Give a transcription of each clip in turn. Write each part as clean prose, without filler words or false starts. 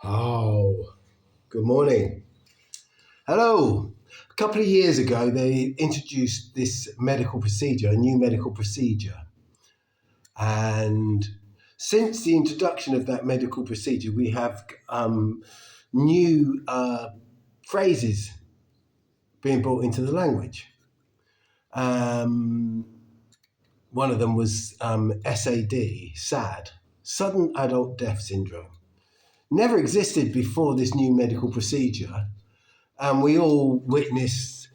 Oh, good morning. Hello. A couple of years ago, they introduced this medical procedure, a new medical procedure. And since the introduction of that medical procedure, we have new phrases being brought into the language. Um, One of them was SAD, sudden adult death syndrome. Never existed before this new medical procedure, and we all witnessed,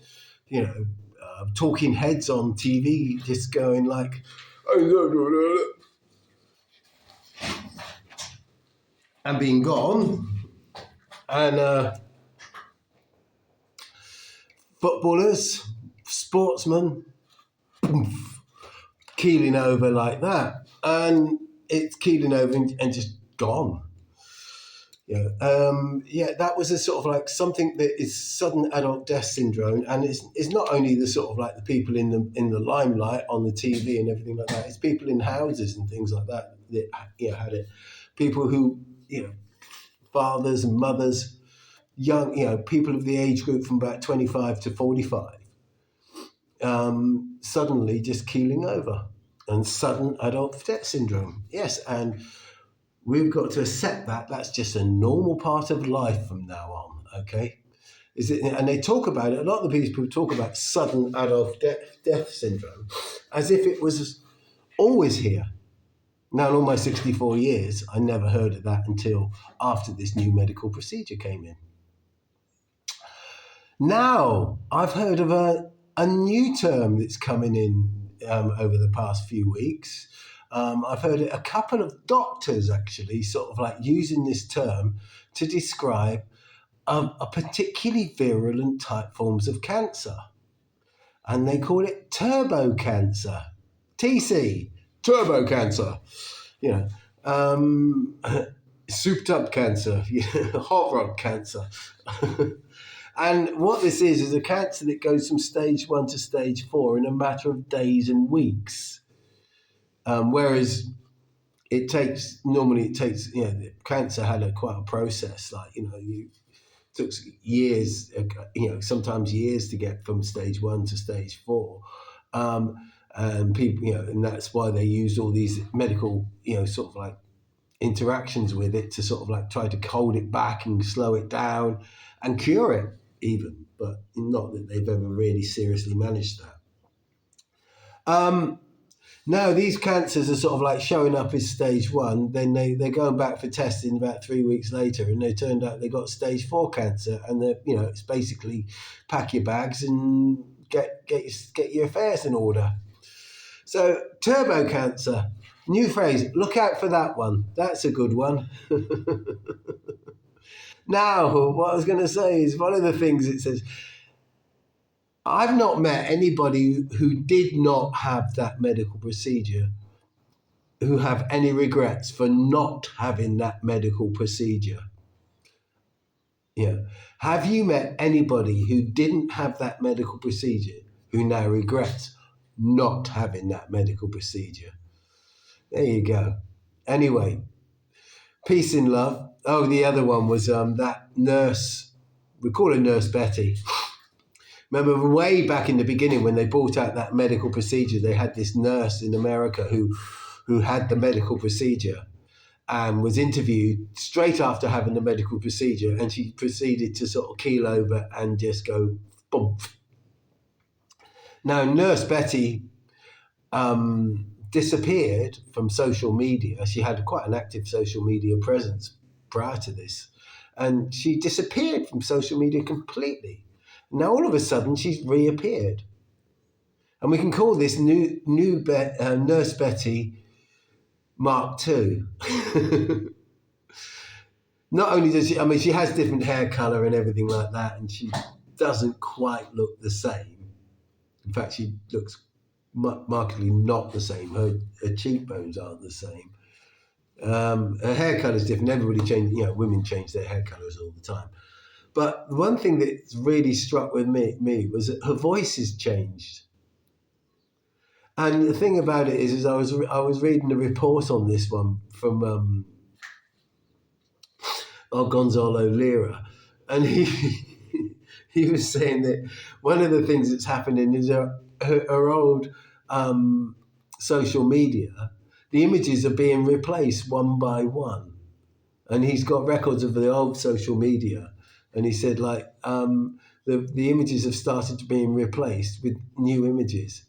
talking heads on TV just going like, and being gone, and footballers, sportsmen, keeling over like that, and it's keeling over and just gone. That was a sort of like something that is sudden adult death syndrome, and it's not only the sort of like the people in the limelight on the TV and everything like that. It's people in houses and things like that had it. People who fathers and mothers, young people of the age group from about 25 to 45, suddenly just keeling over, and sudden adult death syndrome. Yes, and we've got to accept that that's just a normal part of life from now on, okay? And they talk about it, a lot of the people talk about sudden adult death syndrome as if it was always here. Now, in all my 64 years, I never heard of that until after this new medical procedure came in. Now, I've heard of a new term that's coming in over the past few weeks. I've heard a couple of doctors actually sort of like using this term to describe a particularly virulent type forms of cancer. And they call it turbo cancer. TC, turbo cancer. Souped up cancer, hot rod cancer. And what this is a cancer that goes from stage 1 to stage 4 in a matter of days and weeks. Whereas cancer had quite a process, it took years, sometimes years to get from stage 1 to stage 4. And people, and that's why they used all these medical, sort of like interactions with it to sort of like try to hold it back and slow it down and cure it even, but not that they've ever really seriously managed that. Now these cancers are sort of like showing up as stage 1, then they're going back for testing about 3 weeks later, and they turned out they got stage 4 cancer, and it's basically pack your bags and get your affairs in order. So turbo cancer, new phrase, look out for that one. That's a good one. Now, what I was going to say is one of the things it says, I've not met anybody who did not have that medical procedure who have any regrets for not having that medical procedure. Yeah. Have you met anybody who didn't have that medical procedure who now regrets not having that medical procedure? There you go. Anyway, peace and love. Oh, the other one was that nurse. We call her Nurse Betty. Remember way back in the beginning when they brought out that medical procedure, they had this nurse in America who had the medical procedure and was interviewed straight after having the medical procedure, and she proceeded to sort of keel over and just go bump. Now, Nurse Betty disappeared from social media. She had quite an active social media presence prior to this, and she disappeared from social media completely. Now, all of a sudden, she's reappeared. And we can call this Nurse Betty Mark II. Not only does she has different hair colour and everything like that, and she doesn't quite look the same. In fact, she looks markedly not the same. Her cheekbones aren't the same. Her hair colour is different. Everybody changes, women change their hair colours all the time. But one thing that really struck with me was that her voice has changed. And the thing about it is I was reading a report on this one from or Gonzalo Lira, and he he was saying that one of the things that's happening is her old social media, the images are being replaced one by one, and he's got records of the old social media, and he said like the images have started to being replaced with new images.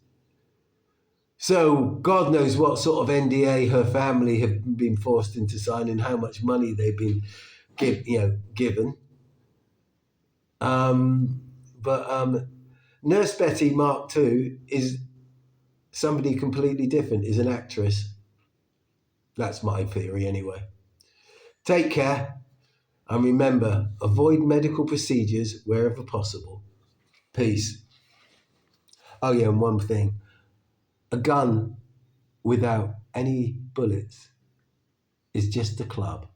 So God knows what sort of NDA her family have been forced into signing, how much money they've been given. But Nurse Betty Mark II is somebody completely different, is an actress. That's my theory anyway. Take care, and remember, avoid medical procedures wherever possible. Peace. Oh yeah, and one thing. A gun without any bullets is just a club.